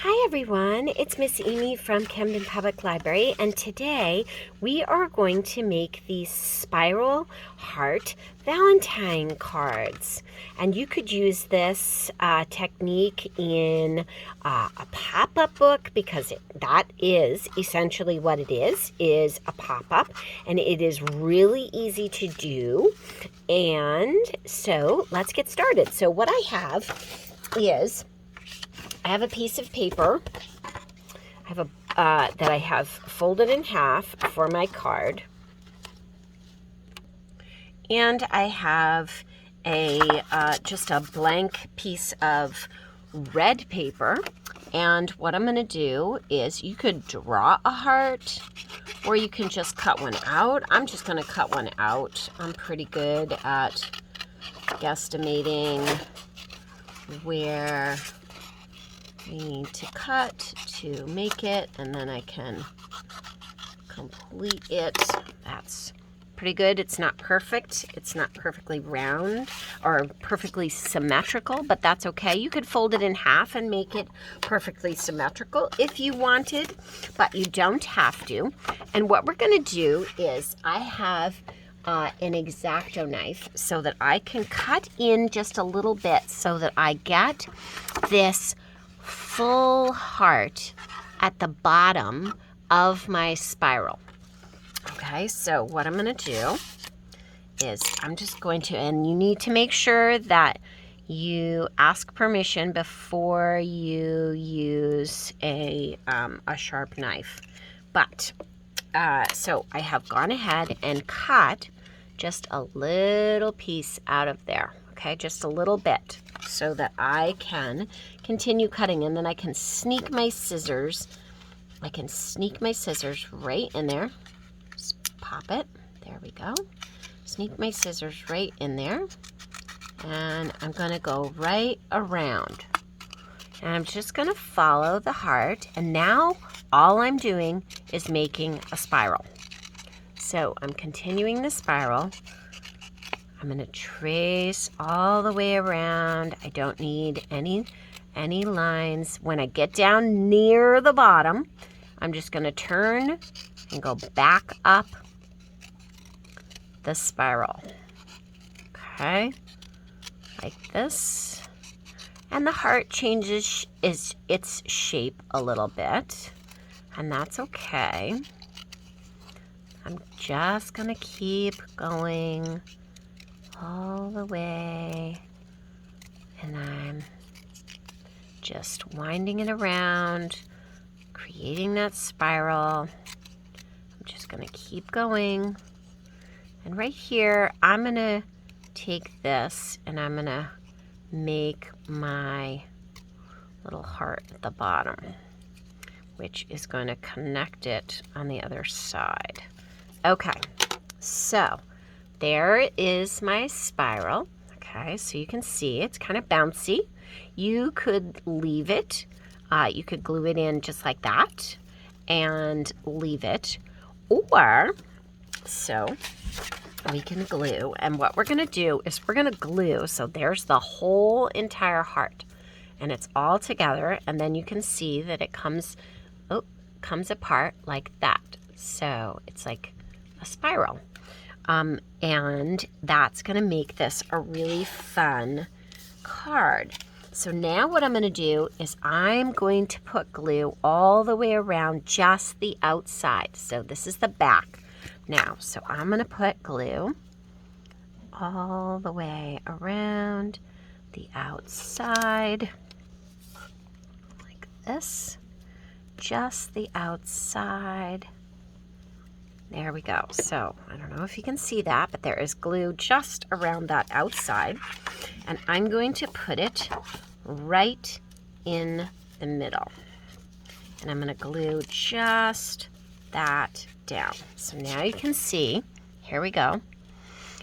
Hi everyone, it's Miss Amy from Camden Public Library, and today we are going to make these spiral heart Valentine cards. And you could use this technique in a pop-up book because that is essentially what it is a pop-up, and it is really easy to do. And so let's get started. So what I have is I have a piece of paper. I have that I have folded in half for my card, and I have just a blank piece of red paper. And what I'm going to do is, you could draw a heart, or you can just cut one out. I'm just going to cut one out. I'm pretty good at guesstimating where I need to cut to make it, and then I can complete it. That's pretty good. It's not perfect. It's not perfectly round or perfectly symmetrical, but that's okay. You could fold it in half and make it perfectly symmetrical if you wanted, but you don't have to. And what we're going to do is, I have an X-Acto knife so that I can cut in just a little bit so that I get this full heart at the bottom of my spiral. Okay, so what I'm going to do is, I'm just going to, and you need to make sure that you ask permission before you use a sharp knife. But so I have gone ahead and cut just a little piece out of there. Okay, just a little bit, so that I can continue cutting, and then I can sneak my scissors. I can sneak my scissors right in there. Just pop it. There we go. Sneak my scissors right in there, and I'm going to go right around. And I'm just going to follow the heart, and now all I'm doing is making a spiral. So I'm continuing the spiral. I'm going to trace all the way around. I don't need any lines. When I get down near the bottom, I'm just going to turn and go back up the spiral. Okay, like this. And the heart changes its shape a little bit, and that's okay. I'm just going to keep going all the way, and I'm just winding it around, creating that spiral. I'm just going to keep going, and right here I'm going to take this and I'm going to make my little heart at the bottom, which is going to connect it on the other side. Okay, so there is my spiral. Okay, so you can see it's kind of bouncy. You could leave it. You could glue it in just like that and leave it. Or, so we can glue. And what we're going to do is, we're going to glue. So there's the whole entire heart, and it's all together. And then you can see that it comes apart like that. So it's like a spiral. And that's going to make this a really fun card. So now what I'm going to do is, I'm going to put glue all the way around just the outside. So this is the back now. So I'm going to put glue all the way around the outside like this. Just the outside. There we go. So I don't know if you can see that, but there is glue just around that outside. And I'm going to put it right in the middle. And I'm going to glue just that down. So now you can see, here we go.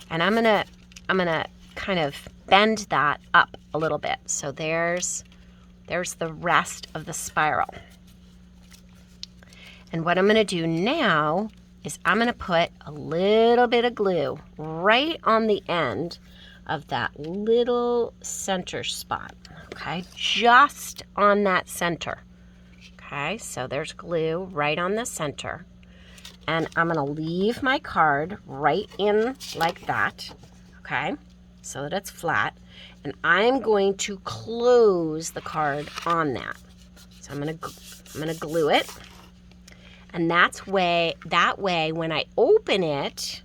And I'm going to kind of bend that up a little bit. So there's the rest of the spiral. And what I'm going to do now is, I'm going to put a little bit of glue right on the end of that little center spot. Okay, just on that center. Okay, so there's glue right on the center. And I'm gonna leave my card right in like that, okay, so that it's flat. And I'm going to close the card on that. So I'm gonna glue it. And that way when I open it,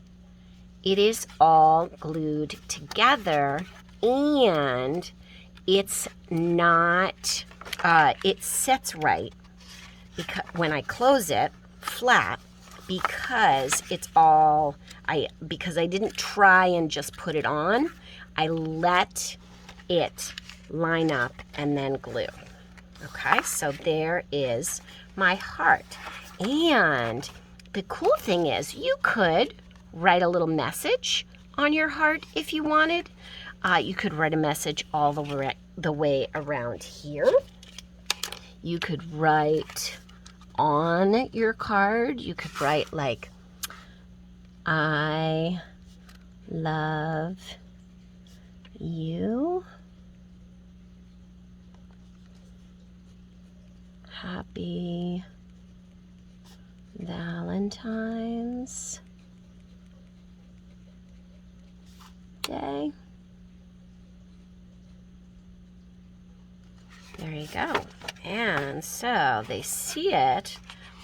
it is all glued together, and it's not, it sits right because when I close it flat, because it's all, because I didn't try and just put it on, I let it line up and then glue. Okay, so there is my heart. And the cool thing is you could write a little message on your heart if you wanted. You could write a message all the way around here. You could write on your card, you could write like, I love you. Happy Valentine's Day. There you go. And so they see it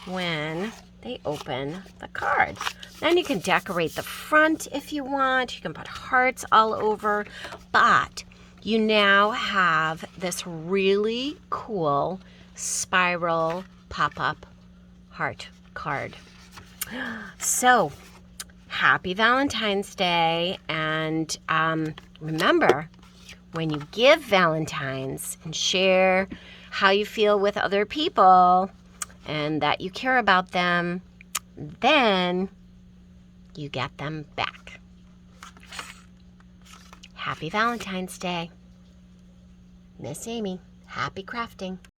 when they open the card. Then you can decorate the front if you want. You can put hearts all over. But you now have this really cool spiral pop-up heart card. So, happy Valentine's Day. And remember, when you give Valentines and share how you feel with other people and that you care about them, then you get them back. Happy Valentine's Day. Miss Amy, happy crafting.